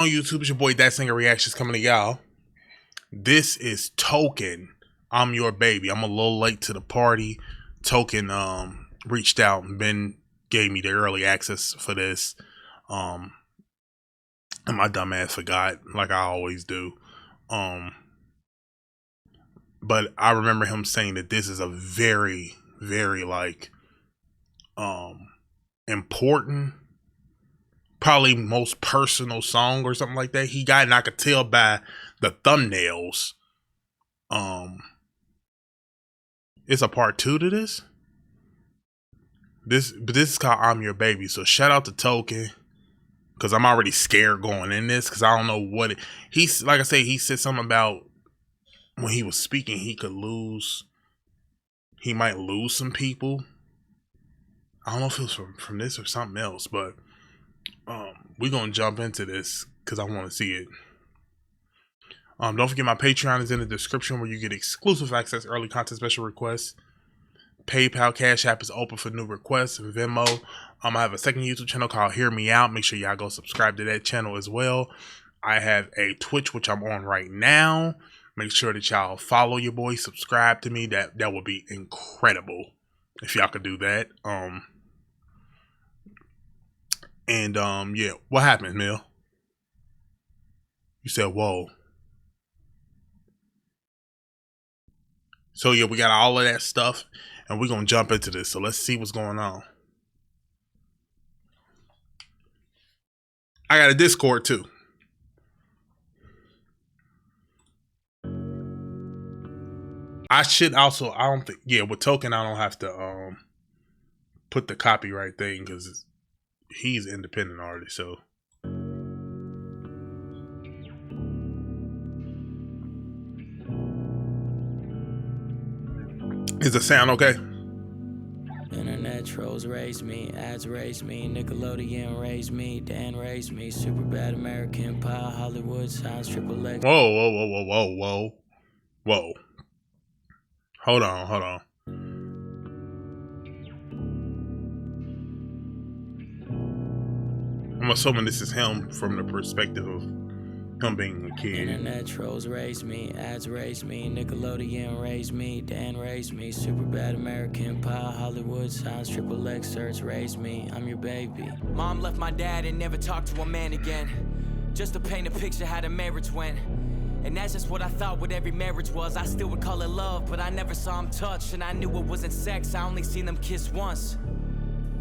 On YouTube, it's your boy ThatSingerReactions coming to y'all. This is Token. I'm Your Baby. I'm a little late to the party. Token reached out and Ben gave me the early access for this. And my dumb ass forgot, like I always do. But I remember him saying that this is a very, very important, probably most personal song or something like that he got, and I could tell by the thumbnails. It's a part 2 to this. This is called I'm Your Baby. So shout out to Token, because I'm already scared going in this, because I don't know what he's like. I say, he said something about when he was speaking he might lose some people. I don't know if it was from this or something else, but we're gonna jump into this because I want to see it. Don't forget my Patreon is in the description, where you get exclusive access, early content, special requests. PayPal, CashApp is open for new requests, and Venmo. I have a second YouTube channel called Hear Me Out. Make sure y'all go subscribe to that channel as well. I have a Twitch, which I'm on right now. Make sure that y'all follow your boy, subscribe to me. That would be incredible if y'all could do that. Yeah, what happened, Mill? You said, whoa. So yeah, we got all of that stuff, and we're gonna jump into this. So let's see what's going on. I got a Discord too. I should also, I don't think, yeah, with Token, I don't have to put the copyright thing, because he's an independent artist. So is the sound okay? Internet trolls raised me, ads raised me, Nickelodeon raised me, Dan raised me, super bad American pie, Hollywood sounds triple X. Whoa. Hold on. I'm assuming this is him from the perspective of him being a kid. Internet trolls raised me, ads raised me, Nickelodeon raised me, Dan raised me, super bad American pie, Hollywood sounds triple X search raised me, I'm your baby. Mom left my dad and never talked to a man again, just to paint a picture how the marriage went. And that's just what I thought what every marriage was. I still would call it love, but I never saw him touch, and I knew it wasn't sex, I only seen them kiss once.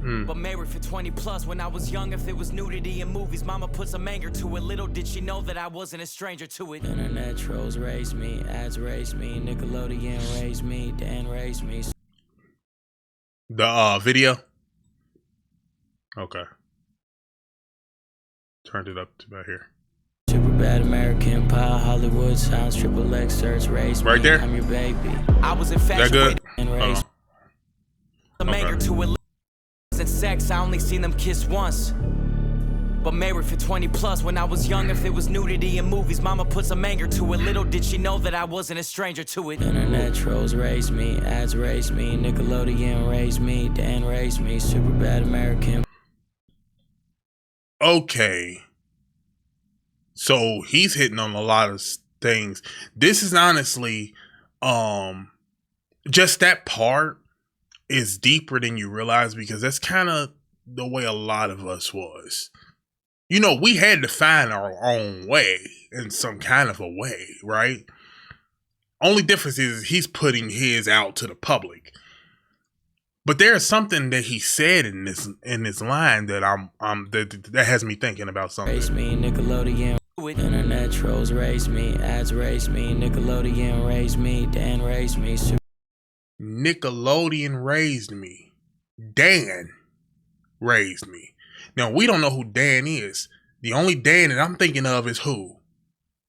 But married for 20 plus. When I was young, if it was nudity in movies, mama put some anger to it. Little did she know that I wasn't a stranger to it. Internet trolls raised me, ads raised me, Nickelodeon raised me, Dan raised me. The video? Okay. Turned it up to about here. Super bad American pie, Hollywood sounds triple X search raised me. Right there? I'm your baby. I was infatuated and raised some anger to it. And sex, I only seen them kiss once. But married for 20 plus. When I was young, if it was nudity in movies, mama put some anger to it. Little did she know that I wasn't a stranger to it. Internet trolls raised me, ads raised me, Nickelodeon raised me, Dan raised me, super bad American. Okay. So he's hitting on a lot of things. This is honestly, just that part is deeper than you realize, because that's kind of the way a lot of us was. You know, we had to find our own way in some kind of a way, right? Only difference is he's putting his out to the public. But there's something that he said in this line that that has me thinking about something. Raised me, Nickelodeon. Internet trolls raised me, ads raised me, Nickelodeon raised me, Dan raised me. Nickelodeon raised me. Dan raised me. Now, we don't know who Dan is. The only Dan that I'm thinking of is who?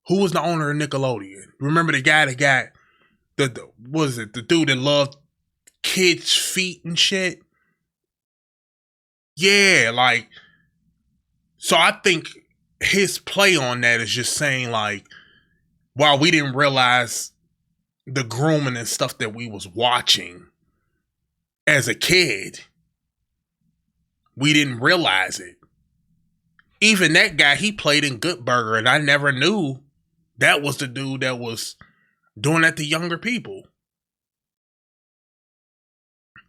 Who was the owner of Nickelodeon? Remember the guy that got the dude that loved kids' feet and shit? Yeah, like, so I think his play on that is just saying, like, while we didn't realize the grooming and stuff that we was watching as a kid, we didn't realize it. even that guy, he played in Good Burger, and I never knew that was the dude that was doing that to younger people.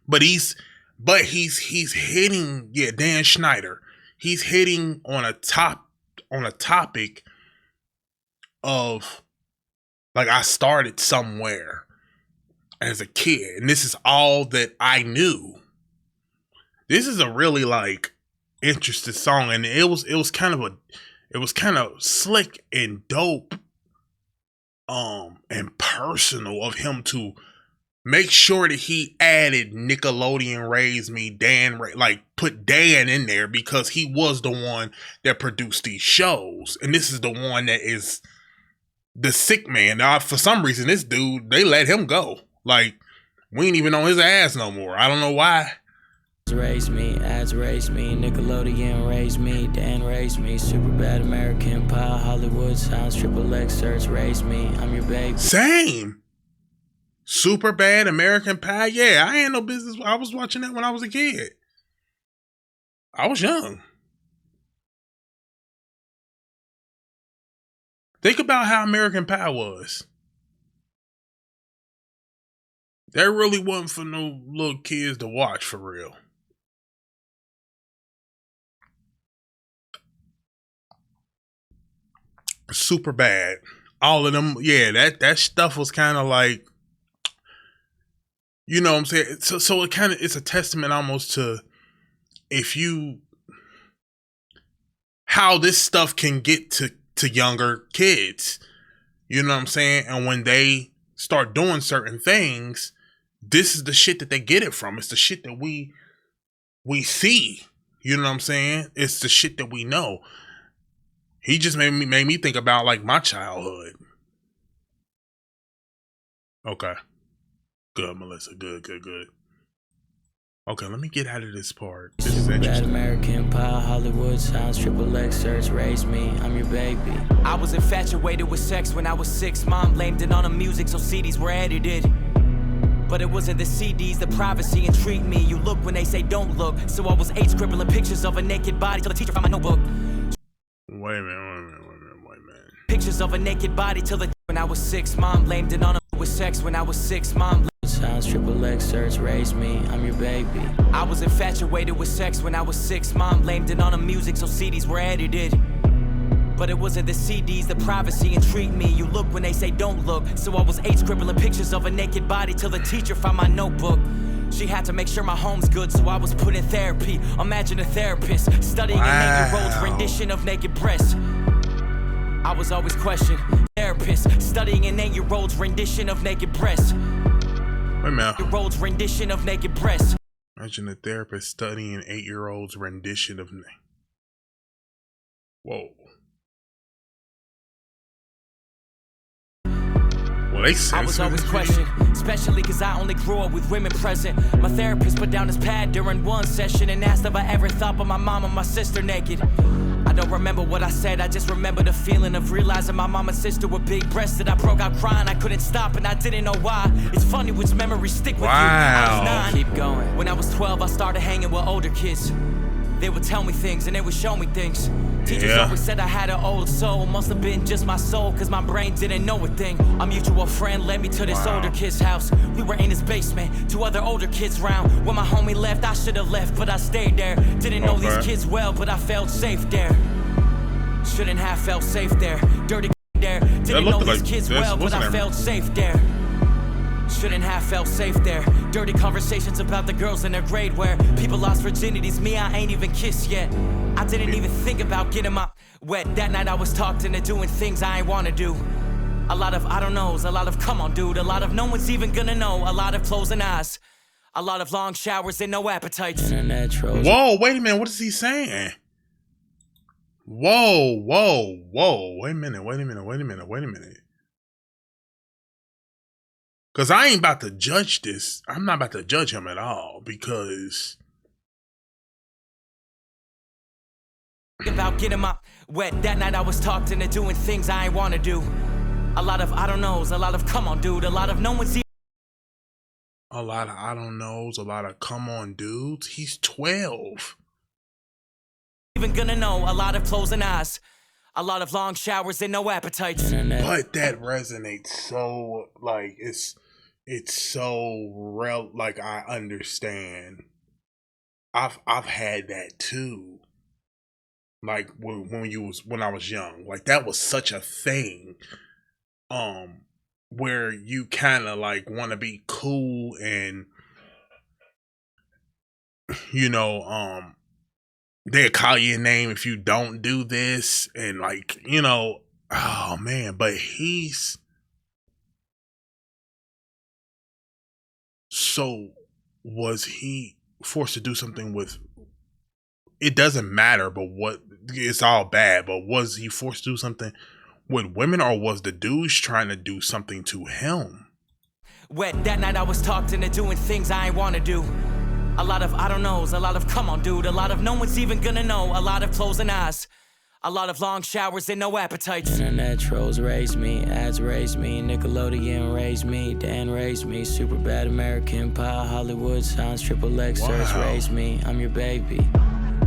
But he's hitting, yeah, Dan Schneider. He's hitting on a topic of, like, I started somewhere as a kid, and this is all that I knew. This is a really, like, interesting song, and it was kind of slick and dope, and personal of him to make sure that he added Nickelodeon Raised Me, put Dan in there, because he was the one that produced these shows, and this is the one that is the sick man. Now, for some reason, this dude, they let him go. Like, we ain't even on his ass no more. I don't know why. Raised me, ads raised me, Nickelodeon raised me, Dan raised me, super bad American Pie, Hollywood Sounds, Triple X Search raised me, I'm your baby. Same. Super bad American Pie. Yeah, I ain't no business. I was watching that when I was a kid. I was young. Think about how American Pie was. That really wasn't for no little kids to watch, for real. Super bad. All of them, yeah, that stuff was kind of like, you know what I'm saying? So it's a testament almost to how this stuff can get to younger kids. You know what I'm saying? And when they start doing certain things, this is the shit that they get it from. It's the shit that we see. You know what I'm saying? It's the shit that we know. He just made me think about, like, my childhood. Okay. Good, Melissa. Good. Okay, let me get out of this part. This is interesting. Bad American Pie, Hollywood Sounds, Triple X Search raised me, I'm your baby. I was infatuated with sex when I was 6. Mom blamed it on the music, so CDs were edited. But it wasn't the CDs, the privacy intrigued me. You look when they say don't look. So I was 8 scribbling pictures of a naked body till the teacher found my notebook. Wait a minute. Pictures of a naked body till the when I was 6. Mom blamed it on with sex when I was 6. Mom Sounds, Triple X Search raised me, I'm your baby. I was infatuated with sex when I was 6. Mom blamed it on the music, so CDs were edited. But it wasn't the CDs, the privacy intrigued me. You look when they say don't look. So I was 8 scribbling pictures of a naked body till the teacher found my notebook. She had to make sure my home's good, so I was put in therapy. Imagine a therapist studying an 8-year-old's rendition of naked breasts. I was always questioned. Therapist studying an 8-year-old's rendition of naked breasts. Wait a minute. 8-year-old's rendition of naked breasts. Imagine a therapist studying an 8-year-old's rendition of Whoa. Well, they I was always questioned, especially because I only grew up with women present. My therapist put down his pad during one session and asked if I ever thought about my mom and my sister naked. I don't remember what I said, I just remember the feeling of realizing my mom and sister were big breasted. I broke out crying, I couldn't stop and I didn't know why. It's funny which memories stick with you. I was 9. Keep going. When I was 12, I started hanging with older kids. They would tell me things and they would show me things. Teachers always said I had an old soul. Must have been just my soul, cause my brain didn't know a thing. A mutual friend led me to this older kid's house. We were in his basement, 2 other older kids round. When my homie left, I should've left, but I stayed there. Didn't know these kids well, but I felt safe there. Shouldn't have felt safe there. Dirty there. Didn't know these kids well, but I felt safe there. Shouldn't have felt safe there. Dirty conversations about the girls in their grade where people lost virginities. Me, I ain't even kissed yet. I didn't even think about getting my wet. That night I was talked into doing things I ain't wanna do. A lot of I don't knows, a lot of come on dude, a lot of no one's even gonna know, a lot of closing eyes, a lot of long showers and no appetites. Whoa, wait a minute, what is he saying? Whoa, wait a minute. Cause I ain't about to judge this. I'm not about to judge him at all because about getting my wet. That night I was talked into doing things I ain't wanna do. A lot of I don't knows, a lot of come on dude, a lot of no one's a lot of I don't knows, a lot of come on dudes. He's 12. even gonna know. A lot of closing eyes, a lot of long showers and no appetites. But that resonates so, like, it's so real. Like, I understand. I've had that too. Like when I was young, like that was such a thing. Where you kind of like want to be cool and they'll call you a name if you don't do this, and like, oh man, but was he forced to do something with, it doesn't matter, but it's all bad, but was he forced to do something with women, or was the douche trying to do something to him? Wet that night I was talked into doing things I ain't wanna do. A lot of I don't knows, a lot of come on dude, a lot of no one's even gonna know, a lot of closing eyes, a lot of long showers and no appetites. Internet trolls raised me, ads raised me, Nickelodeon raised me, Dan raised me, super bad American Pie, Hollywood signs, triple X search raised me, I'm your baby.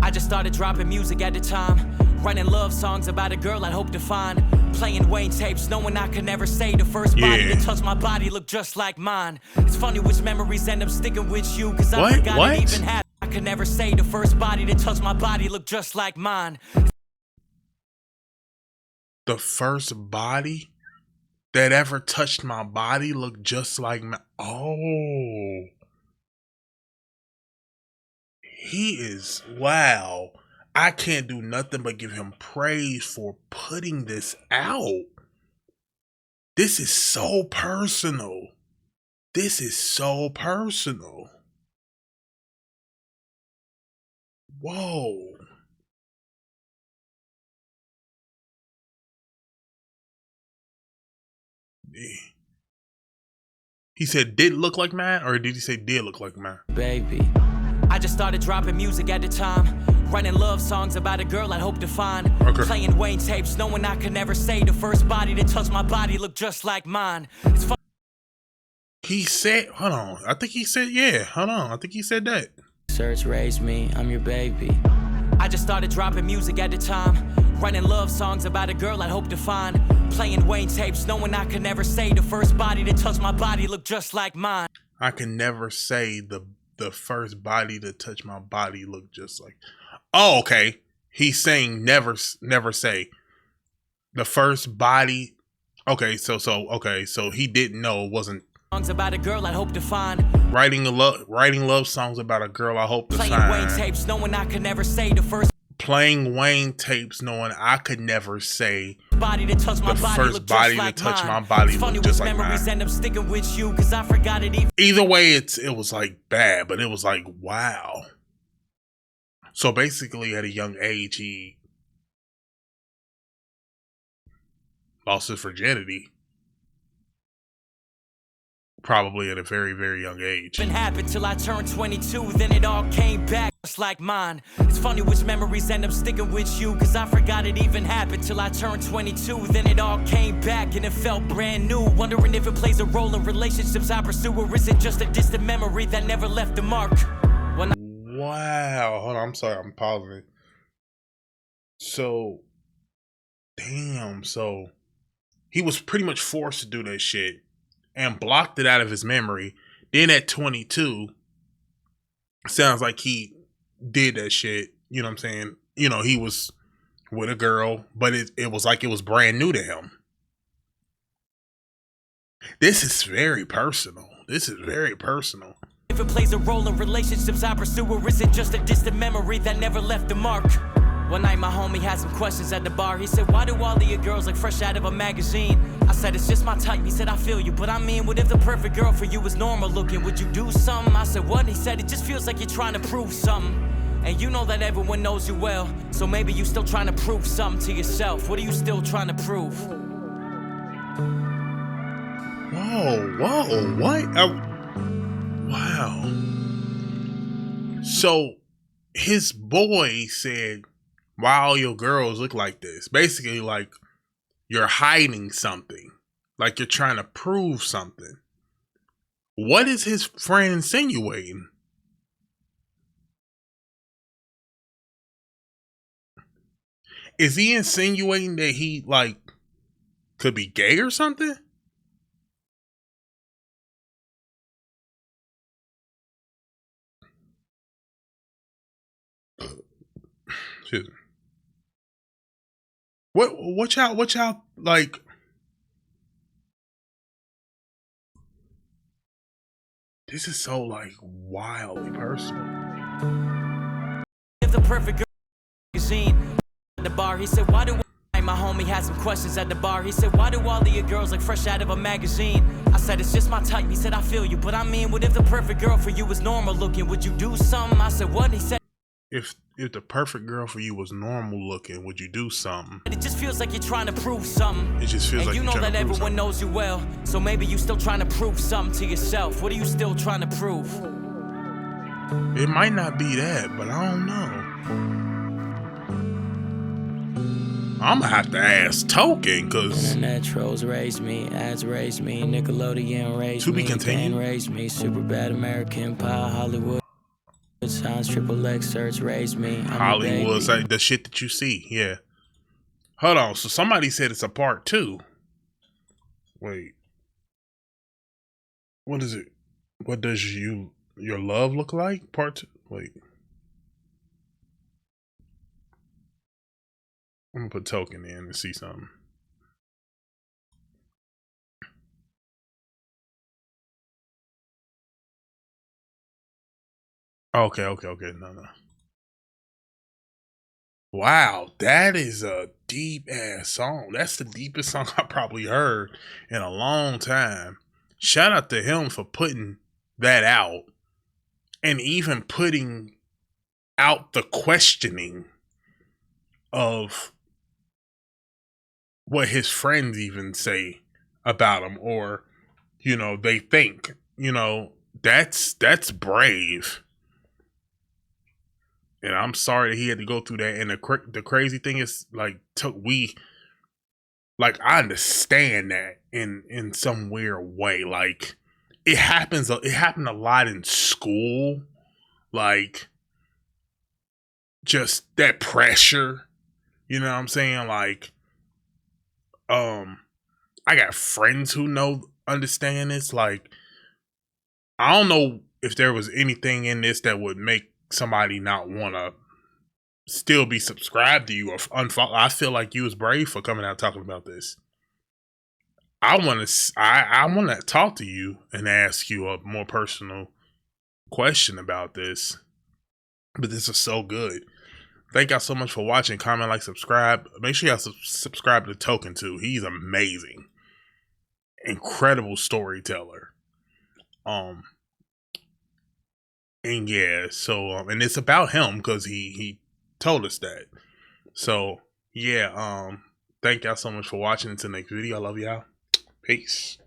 I just started dropping music at the time, writing love songs about a girl I'd hope to find, playing Wayne tapes, knowing I could never say the first body to touch my body looked just like mine. It's funny which memories end up sticking with you, cause I forgot it even happened. I could never say the first body to touch my body looked just like mine. The first body that ever touched my body looked just like mine. Oh. He is, wow. I can't do nothing but give him praise for putting this out. This is so personal. This is so personal. Whoa. He said did look like mine, or did he say did look like mine? Baby. I just started dropping music at the time, writing love songs about a girl I'd hope to find, playing Wayne tapes, knowing I could never say the first body to touch my body looked just like mine. It's fun. He said, hold on, I think he said, yeah, hold on, I think he said that. Search raised me, I'm your baby. I just started dropping music at the time, writing love songs about a girl I'd hope to find, playing Wayne tapes, knowing I could never say the first body to touch my body looked just like mine. I can never say the first body to touch my body looked just like. Oh, okay. He's saying never say the first body. Okay, so he didn't know it wasn't. Songs about a girl I hope to find. Writing love songs about a girl I hope to find. Playing Wayne tapes, knowing I could never say the first. Playing Wayne tapes, knowing I could never say body to touch my the body first body to touch my body looked just like mine. Memories end up sticking with you, cause I forgot it even. Either way, it was like bad, but it was like wow. So basically, at a young age, he lost his virginity. Probably at a very, very young age. It happened till I turned 22, then it all came back just like mine. It's funny which memories end up sticking with you, cause I forgot it even happened till I turned 22, then it all came back and it felt brand new. Wondering if it plays a role in relationships I pursue, or is it just a distant memory that never left a mark? Wow, hold on, I'm sorry, I'm pausing it. So, damn, so he was pretty much forced to do that shit and blocked it out of his memory. Then at 22, sounds like he did that shit. You know what I'm saying? He was with a girl, but it was like it was brand new to him. This is very personal. This is very personal. If it plays a role in relationships I pursue, or is it just a distant memory that never left a mark? One night my homie had some questions at the bar. He said, why do all of your girls look fresh out of a magazine? I said, it's just my type. He said, I feel you, but I mean, what if the perfect girl for you was normal looking? Would you do something? I said, what? And he said, it just feels like you're trying to prove something. And you know that everyone knows you well, so maybe you still trying to prove something to yourself. What are you still trying to prove? Whoa, what? Wow. So his boy said, why all your girls look like this? Basically, like you're hiding something, like you're trying to prove something. What is his friend insinuating? Is he insinuating that he like could be gay or something? Excuse me. What y'all like? This is so like wildly personal. The perfect girl magazine at the bar. He said, why do my homie had some questions at the bar? He said, why do all of your girls look fresh out of a magazine? I said, it's just my type. He said, I feel you, but I mean, what if the perfect girl for you was normal looking? Would you do something? I said, what? He said, if the perfect girl for you was normal looking, would you do something? It just feels like you're trying to prove something. It just feels and like you know that everyone knows you well, so maybe you still trying to prove something to yourself. What are you still trying to prove? It might not be that, but I don't know. I'm gonna have to ask Token, cause Internet trolls raised me, ads raised me, Nickelodeon raised to be me, continued. Dan raised me, super bad American pie, Hollywood signs, triple X search raised me. Hollywood, like the shit that you see, yeah. Hold on, so somebody said it's a part 2. Wait, what is it? What does your love look like? Part 2. Wait, I'm gonna put Token in and see something. Okay, no. Wow, that is a deep ass song. That's the deepest song I probably heard in a long time. Shout out to him for putting that out and even putting out the questioning of what his friends even say about him, or they think. That's brave. And I'm sorry that he had to go through that. And the crazy thing is, like, I understand that in some weird way. Like, it happens. It happened a lot in school. Like, just that pressure. You know what I'm saying? Like, I got friends who understand this. Like, I don't know if there was anything in this that would make somebody not want to still be subscribed to you or unfollow. I feel like you was brave for coming out talking about this. I want to talk to you and ask you a more personal question about this. But this is so good. Thank y'all so much for watching. Comment, like, subscribe. Make sure y'all subscribe to Token too. He's amazing. Incredible storyteller. And yeah, so and it's about him because he told us that. So yeah, thank y'all so much for watching. Until next video, I love y'all. Peace.